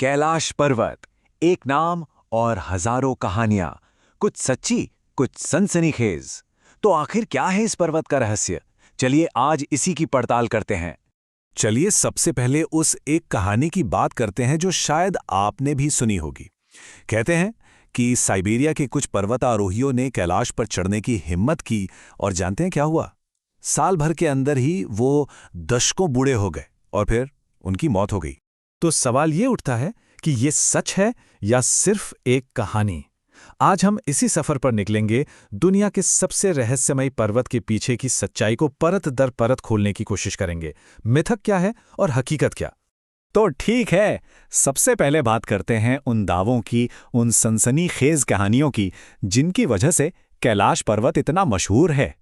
कैलाश पर्वत, एक नाम और हजारों कहानियां, कुछ सच्ची, कुछ सनसनीखेज। तो आखिर क्या है इस पर्वत का रहस्य? चलिए आज इसी की पड़ताल करते हैं। चलिए सबसे पहले उस एक कहानी की बात करते हैं जो शायद आपने भी सुनी होगी। कहते हैं कि साइबेरिया के कुछ पर्वतारोहियों ने कैलाश पर चढ़ने की हिम्मत की और जानते हैं क्या हुआ? साल भर के अंदर ही वो दशकों बूढ़े हो गए और फिर उनकी मौत हो गई। तो सवाल ये उठता है कि ये सच है या सिर्फ एक कहानी? आज हम इसी सफर पर निकलेंगे, दुनिया के सबसे रहस्यमयी पर्वत के पीछे की सच्चाई को परत दर परत खोलने की कोशिश करेंगे। मिथक क्या है और हकीकत क्या? तो ठीक है, सबसे पहले बात करते हैं उन दावों की, उन सनसनीखेज कहानियों की जिनकी वजह से कैलाश पर्वत इतना मशहूर है।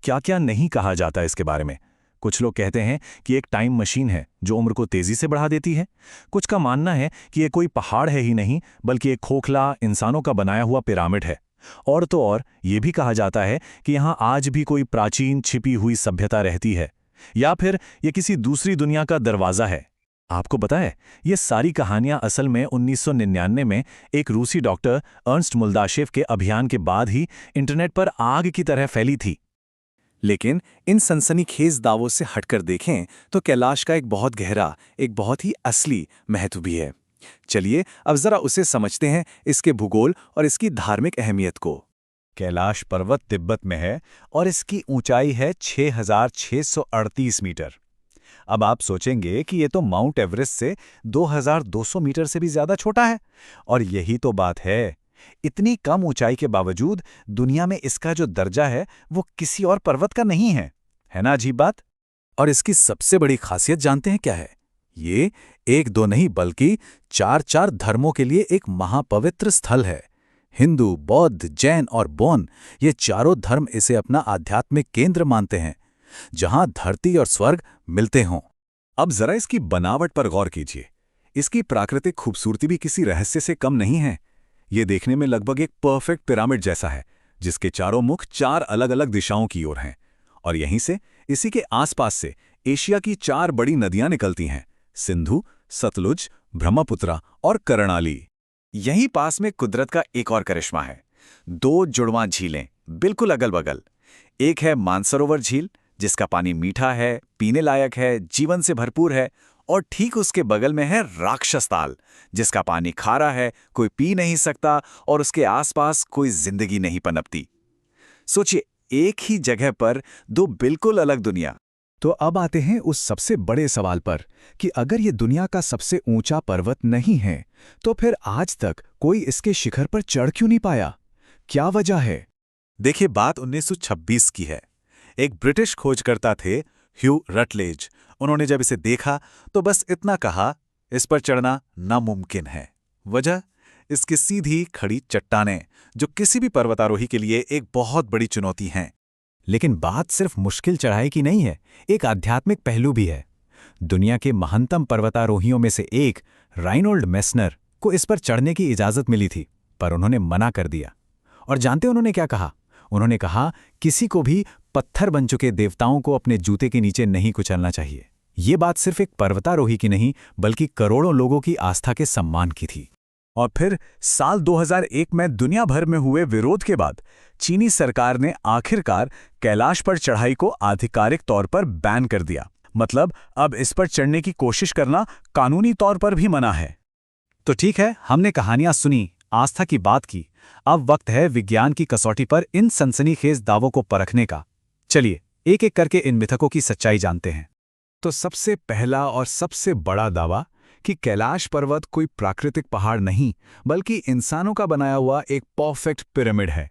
क्या क्या नहीं कहा जाता इसके बारे में। कुछ लोग कहते हैं कि एक टाइम मशीन है जो उम्र को तेजी से बढ़ा देती है। कुछ का मानना है कि ये कोई पहाड़ है ही नहीं, बल्कि एक खोखला इंसानों का बनाया हुआ पिरामिड है। और तो और ये भी कहा जाता है कि यहाँ आज भी कोई प्राचीन छिपी हुई सभ्यता रहती है, या फिर ये किसी दूसरी दुनिया का दरवाजा है। आपको पता है, ये सारी कहानियां असल में 1999 में एक रूसी डॉक्टर अर्नस्ट मुल्दाशेव के अभियान के बाद ही इंटरनेट पर आग की तरह फैली थी। लेकिन इन सनसनीखेज दावों से हटकर देखें तो कैलाश का एक बहुत गहरा, एक बहुत ही असली महत्व भी है। चलिए अब जरा उसे समझते हैं, इसके भूगोल और इसकी धार्मिक अहमियत को। कैलाश पर्वत तिब्बत में है और इसकी ऊंचाई है 6,638 मीटर। अब आप सोचेंगे कि ये तो माउंट एवरेस्ट से 2,200 मीटर से भी ज्यादा छोटा है, और यही तो बात है। इतनी कम ऊंचाई के बावजूद दुनिया में इसका जो दर्जा है वो किसी और पर्वत का नहीं है ना अजीब बात? और इसकी सबसे बड़ी खासियत जानते हैं क्या है? ये एक दो नहीं बल्कि चार चार धर्मों के लिए एक महापवित्र स्थल है। हिंदू, बौद्ध, जैन और बौन, ये चारों धर्म इसे अपना आध्यात्मिक केंद्र मानते हैं, जहां धरती और स्वर्ग मिलते हों। अब जरा इसकी बनावट पर गौर कीजिए। इसकी प्राकृतिक खूबसूरती भी किसी रहस्य से कम नहीं है। ये देखने में लगभग एक परफेक्ट पिरामिड जैसा है, जिसके चारों मुख चार अलग अलग दिशाओं की ओर हैं। और यहीं से, इसी के आसपास से एशिया की चार बड़ी नदियां निकलती हैं: सिंधु, सतलुज, ब्रह्मपुत्र और कर्णाली। यहीं पास में कुदरत का एक और करिश्मा है। दो जुड़वां झीलें बिल्कुल अगल बगल। एक है मानसरोवर झील, जिसका पानी मीठा है, पीने लायक है, जीवन से भरपूर है। और ठीक उसके बगल में है राक्षस ताल, जिसका पानी खारा है, कोई पी नहीं सकता और उसके आसपास कोई जिंदगी नहीं पनपती। सोचिए, एक ही जगह पर दो बिल्कुल अलग दुनिया। तो अब आते हैं उस सबसे बड़े सवाल पर कि अगर ये दुनिया का सबसे ऊंचा पर्वत नहीं है, तो फिर आज तक कोई इसके शिखर पर चढ़ क्यों नहीं पाया? क्या वजह है? देखिए, बात 1926 की है। एक ब्रिटिश खोजकर्ता थे, ह्यू रटलेज। उन्होंने जब इसे देखा तो बस इतना कहा, इस पर चढ़ना नामुमकिन है। वजह? इसकी सीधी खड़ी चट्टानें, जो किसी भी पर्वतारोही के लिए एक बहुत बड़ी चुनौती हैं। लेकिन बात सिर्फ मुश्किल चढ़ाई की नहीं है, एक आध्यात्मिक पहलू भी है। दुनिया के महानतम पर्वतारोहियों में से एक राइनोल्ड मेस्नर को इस पर चढ़ने की इजाजत मिली थी, पर उन्होंने मना कर दिया। और जानते उन्होंने क्या कहा? उन्होंने कहा, किसी को भी पत्थर बन चुके देवताओं को अपने जूते के नीचे नहीं कुचलना चाहिए। ये बात सिर्फ एक पर्वतारोही की नहीं, बल्कि करोड़ों लोगों की आस्था के सम्मान की थी। और फिर साल 2001 में दुनिया भर में हुए विरोध के बाद चीनी सरकार ने आखिरकार कैलाश पर चढ़ाई को आधिकारिक तौर पर बैन कर दिया। मतलब अब इस पर चढ़ने की कोशिश करना कानूनी तौर पर भी मना है। तो ठीक है, हमने कहानियां सुनी, आस्था की बात की। अब वक्त है विज्ञान की कसौटी पर इन सनसनीखेज दावों को परखने का। चलिए एक एक करके इन मिथकों की सच्चाई जानते हैं। तो सबसे पहला और सबसे बड़ा दावा कि कैलाश पर्वत कोई प्राकृतिक पहाड़ नहीं, बल्कि इंसानों का बनाया हुआ एक परफेक्ट पिरामिड है।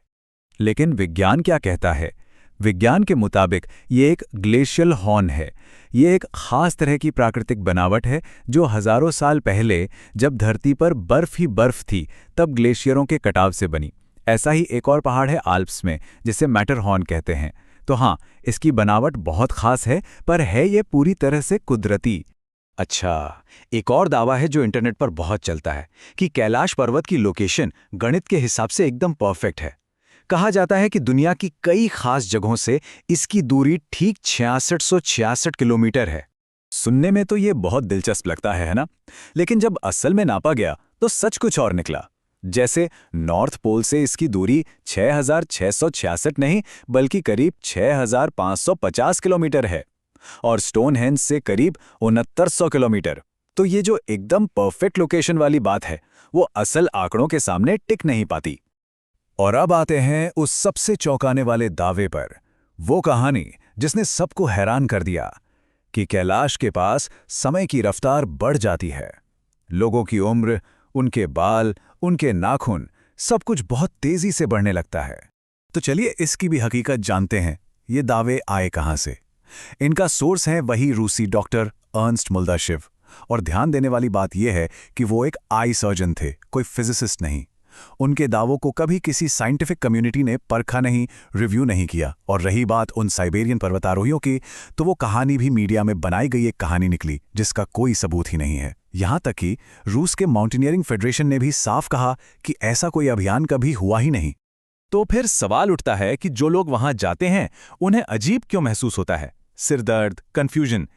लेकिन विज्ञान क्या कहता है? विज्ञान के मुताबिक ये एक ग्लेशियल हॉर्न है। ये एक खास तरह की प्राकृतिक बनावट है जो हजारों साल पहले, जब धरती पर बर्फ ही बर्फ थी, तब ग्लेशियरों के कटाव से बनी। ऐसा ही एक और पहाड़ है आल्प्स में, जिसे मैटरहॉर्न कहते हैं। तो हाँ, इसकी बनावट बहुत खास है, पर है ये पूरी तरह से कुदरती। अच्छा, एक और दावा है जो इंटरनेट पर बहुत चलता है कि कैलाश पर्वत की लोकेशन गणित के हिसाब से एकदम परफेक्ट है। कहा जाता है कि दुनिया की कई खास जगहों से इसकी दूरी ठीक 6666 किलोमीटर है। सुनने में तो ये बहुत दिलचस्प लगता है ना? लेकिन जब असल में नापा गया तो सच कुछ और निकला। जैसे नॉर्थ पोल से इसकी दूरी 6,666 नहीं बल्कि करीब 6,550 किलोमीटर है और स्टोनहेंज से करीब 6,900 किलोमीटर। तो ये जो एकदम परफेक्ट लोकेशन वाली बात है वो असल आंकड़ों के सामने टिक नहीं पाती। और अब आते हैं उस सबसे चौंकाने वाले दावे पर, वो कहानी जिसने सबको हैरान कर दिया कि कैलाश के पास समय की रफ्तार बढ़ जाती है। लोगों की उम्र, उनके बाल, उनके नाखून, सब कुछ बहुत तेजी से बढ़ने लगता है। तो चलिए इसकी भी हकीकत जानते हैं, ये दावे आए कहाँ से। इनका सोर्स है वही रूसी डॉक्टर अर्नस्ट मुल्दाशिव। और ध्यान देने वाली बात यह है कि वो एक आई सर्जन थे, कोई फिजिसिस्ट नहीं। उनके दावों को कभी किसी साइंटिफिक कम्युनिटी ने परखा नहीं, रिव्यू नहीं किया। और रही बात उन साइबेरियन पर्वतारोहियों की, तो वो कहानी भी मीडिया में बनाई गई एक कहानी निकली जिसका कोई सबूत ही नहीं है। यहां तक कि रूस के माउंटेनियरिंग फेडरेशन ने भी साफ कहा कि ऐसा कोई अभियान कभी हुआ ही नहीं। तो फिर सवाल उठता है कि जो लोग वहां जाते हैं उन्हें अजीब क्यों महसूस होता है? सिरदर्द, कंफ्यूजन।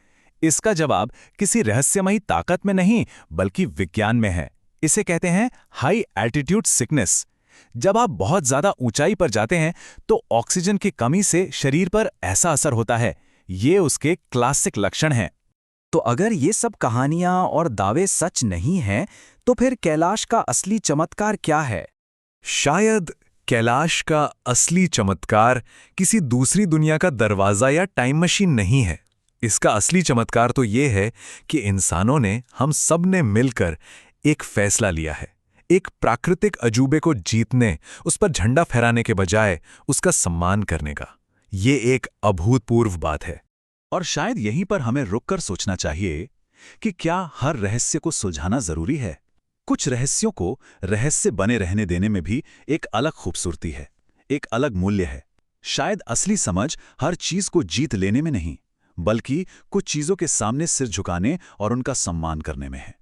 इसका जवाब किसी रहस्यमयी ताकत में नहीं बल्कि विज्ञान में है। इसे कहते हैं हाई एल्टीट्यूड सिकनेस। जब आप बहुत ज्यादा ऊंचाई पर जाते हैं तो ऑक्सीजन की कमी से शरीर पर ऐसा असर होता है। ये उसके क्लासिक लक्षण हैं। तो अगर ये सब कहानियां और दावे सच नहीं हैं, तो फिर कैलाश का असली चमत्कार क्या है? शायद कैलाश का असली चमत्कार किसी दूसरी दुनिया का दरवाजा या टाइम मशीन नहीं है। इसका असली चमत्कार तो ये है कि इंसानों ने, हम सब ने मिलकर एक फैसला लिया है। एक प्राकृतिक अजूबे को जीतने, उस पर झंडा फहराने के बजाय उसका सम्मान करने का। ये एक अभूतपूर्व बात है। और शायद यहीं पर हमें रुककर सोचना चाहिए कि क्या हर रहस्य को सुलझाना जरूरी है? कुछ रहस्यों को रहस्य बने रहने देने में भी एक अलग खूबसूरती है, एक अलग मूल्य है। शायद असली समझ हर चीज को जीत लेने में नहीं, बल्कि कुछ चीजों के सामने सिर झुकाने और उनका सम्मान करने में है।